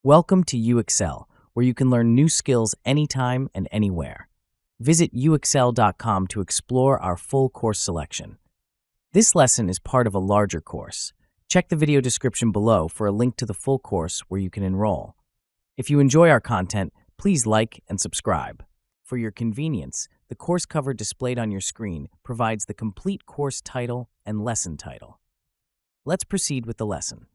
Welcome to UXL, where you can learn new skills anytime and anywhere. Visit UXL.com to explore our full course selection. This lesson is part of a larger course. Check the video description below for a link to the full course where you can enroll. If you enjoy our content, please like and subscribe. For your convenience, the course cover displayed on your screen provides the complete course title and lesson title. Let's proceed with the lesson.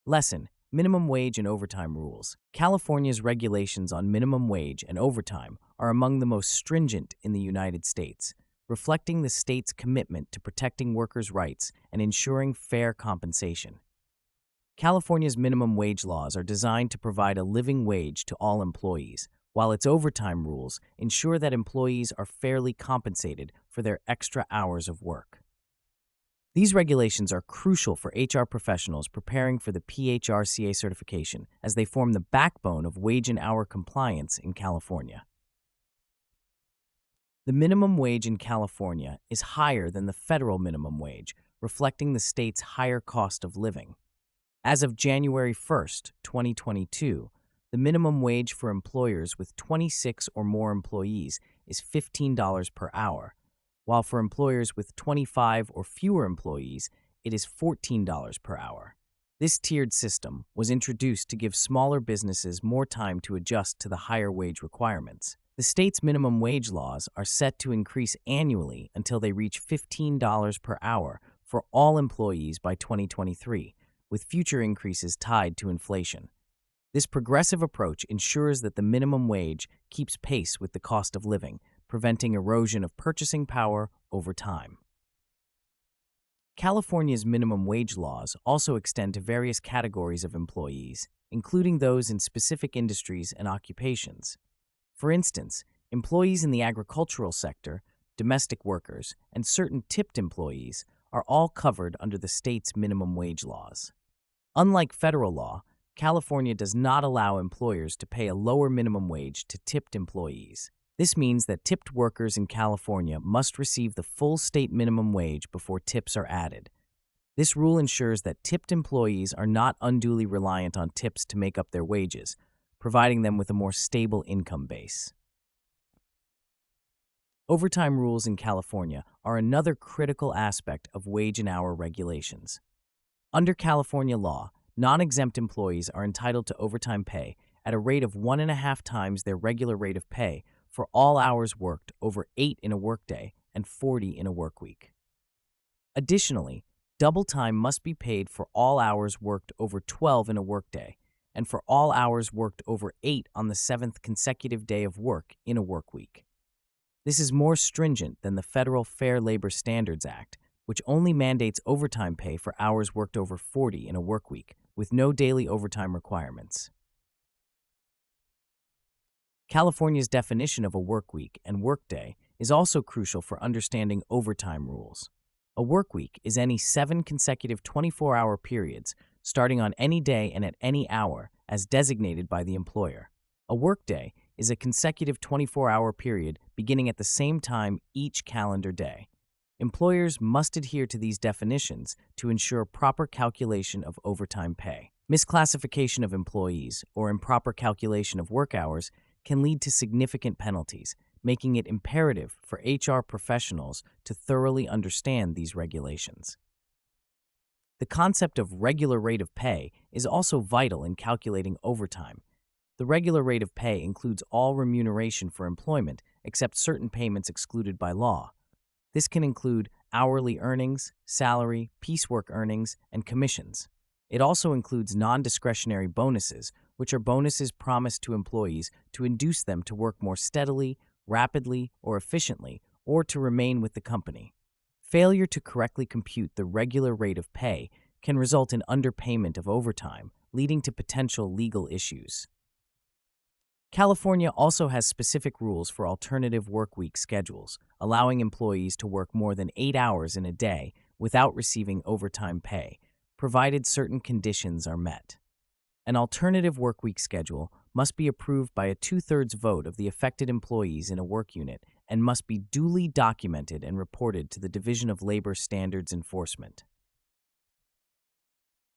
Lesson: Minimum wage and overtime rules. California's regulations on minimum wage and overtime are among the most stringent in the United States, reflecting the state's commitment to protecting workers' rights and ensuring fair compensation. California's minimum wage laws are designed to provide a living wage to all employees, while its overtime rules ensure that employees are fairly compensated for their extra hours of work. These regulations are crucial for HR professionals preparing for the PHRca certification, as they form the backbone of wage and hour compliance in California. The minimum wage in California is higher than the federal minimum wage, reflecting the state's higher cost of living. As of January 1, 2022, the minimum wage for employers with 26 or more employees is $15 per hour, while for employers with 25 or fewer employees, it is $14 per hour. This tiered system was introduced to give smaller businesses more time to adjust to the higher wage requirements. The state's minimum wage laws are set to increase annually until they reach $15 per hour for all employees by 2023, with future increases tied to inflation. This progressive approach ensures that the minimum wage keeps pace with the cost of living, preventing erosion of purchasing power over time. California's minimum wage laws also extend to various categories of employees, including those in specific industries and occupations. For instance, employees in the agricultural sector, domestic workers, and certain tipped employees are all covered under the state's minimum wage laws. Unlike federal law, California does not allow employers to pay a lower minimum wage to tipped employees. This means that tipped workers in California must receive the full state minimum wage before tips are added. This rule ensures that tipped employees are not unduly reliant on tips to make up their wages, providing them with a more stable income base. Overtime rules in California are another critical aspect of wage and hour regulations. Under California law, non-exempt employees are entitled to overtime pay at a rate of 1.5 times their regular rate of pay for all hours worked over 8 in a workday and 40 in a workweek. Additionally, double time must be paid for all hours worked over 12 in a workday and for all hours worked over 8 on the 7th consecutive day of work in a workweek. This is more stringent than the federal Fair Labor Standards Act, which only mandates overtime pay for hours worked over 40 in a workweek, with no daily overtime requirements. California's definition of a workweek and workday is also crucial for understanding overtime rules. A workweek is any 7 consecutive 24-hour periods starting on any day and at any hour as designated by the employer. A workday is a consecutive 24-hour period beginning at the same time each calendar day. Employers must adhere to these definitions to ensure proper calculation of overtime pay. Misclassification of employees or improper calculation of work hours can lead to significant penalties, making it imperative for HR professionals to thoroughly understand these regulations. The concept of regular rate of pay is also vital in calculating overtime. The regular rate of pay includes all remuneration for employment except certain payments excluded by law. This can include hourly earnings, salary, piecework earnings, and commissions. It also includes non-discretionary bonuses, which are bonuses promised to employees to induce them to work more steadily, rapidly, or efficiently, or to remain with the company. Failure to correctly compute the regular rate of pay can result in underpayment of overtime, leading to potential legal issues. California also has specific rules for alternative workweek schedules, allowing employees to work more than 8 hours in a day without receiving overtime pay, provided certain conditions are met. An alternative workweek schedule must be approved by a 2/3 vote of the affected employees in a work unit and must be duly documented and reported to the Division of Labor Standards Enforcement.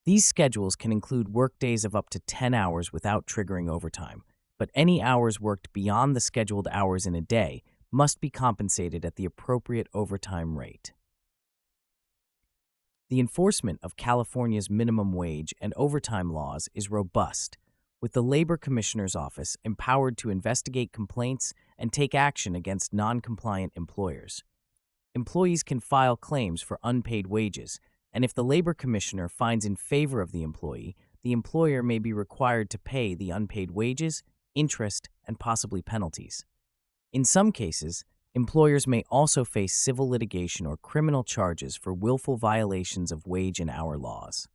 These schedules can include workdays of up to 10 hours without triggering overtime, but any hours worked beyond the scheduled hours in a day must be compensated at the appropriate overtime rate. The enforcement of California's minimum wage and overtime laws is robust, with the Labor Commissioner's Office empowered to investigate complaints and take action against non-compliant employers. Employees can file claims for unpaid wages, and if the Labor Commissioner finds in favor of the employer may be required to pay the unpaid wages, interest, and possibly penalties. In some cases, employers may also face civil litigation or criminal charges for willful violations of wage and hour laws.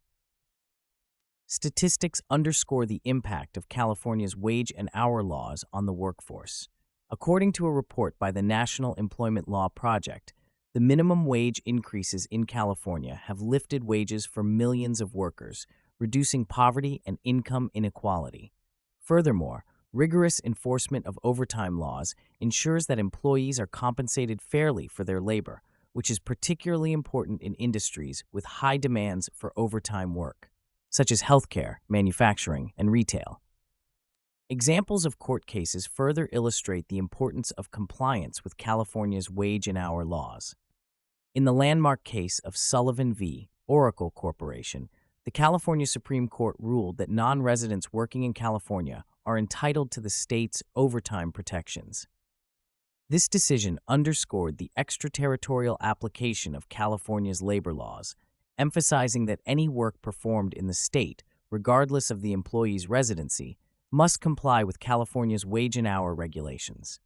Statistics underscore the impact of California's wage and hour laws on the workforce. According to a report by the National Employment Law Project, the minimum wage increases in California have lifted wages for millions of workers, reducing poverty and income inequality. Furthermore, rigorous enforcement of overtime laws ensures that employees are compensated fairly for their labor, which is particularly important in industries with high demands for overtime work, such as healthcare, manufacturing, and retail. Examples of court cases further illustrate the importance of compliance with California's wage and hour laws. In the landmark case of Sullivan v. Oracle Corporation, the California Supreme Court ruled that non-residents working in California are entitled to the state's overtime protections. This decision underscored the extraterritorial application of California's labor laws, emphasizing that any work performed in the state, regardless of the employee's residency, must comply with California's wage and hour regulations.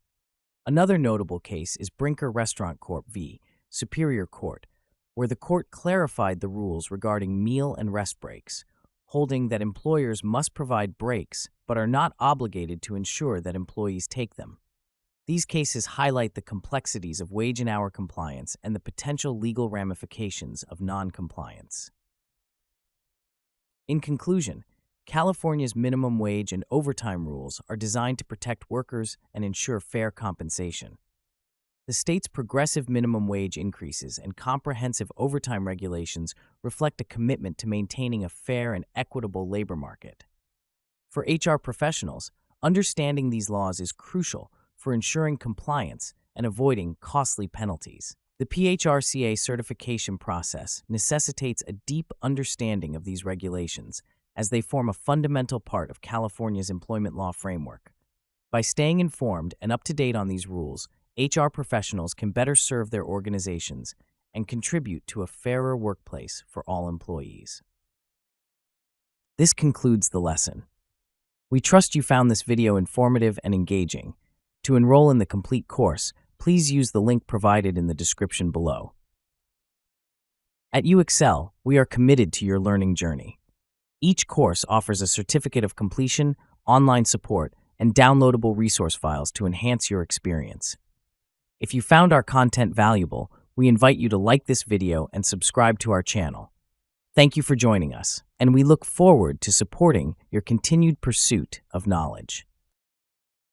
Another notable case is Brinker Restaurant Corp. v. Superior Court, where the court clarified the rules regarding meal and rest breaks, holding that employers must provide breaks but are not obligated to ensure that employees take them. These cases highlight the complexities of wage and hour compliance and the potential legal ramifications of non-compliance. In conclusion, California's minimum wage and overtime rules are designed to protect workers and ensure fair compensation. The state's progressive minimum wage increases and comprehensive overtime regulations reflect a commitment to maintaining a fair and equitable labor market. For HR professionals, understanding these laws is crucial for ensuring compliance and avoiding costly penalties. The PHRca certification process necessitates a deep understanding of these regulations, as they form a fundamental part of California's employment law framework. By staying informed and up to date on these rules, HR professionals can better serve their organizations and contribute to a fairer workplace for all employees. This concludes the lesson. We trust you found this video informative and engaging. To enroll in the complete course, please use the link provided in the description below. At UExcel, we are committed to your learning journey. Each course offers a certificate of completion, online support, and downloadable resource files to enhance your experience. If you found our content valuable, we invite you to like this video and subscribe to our channel. Thank you for joining us, and we look forward to supporting your continued pursuit of knowledge.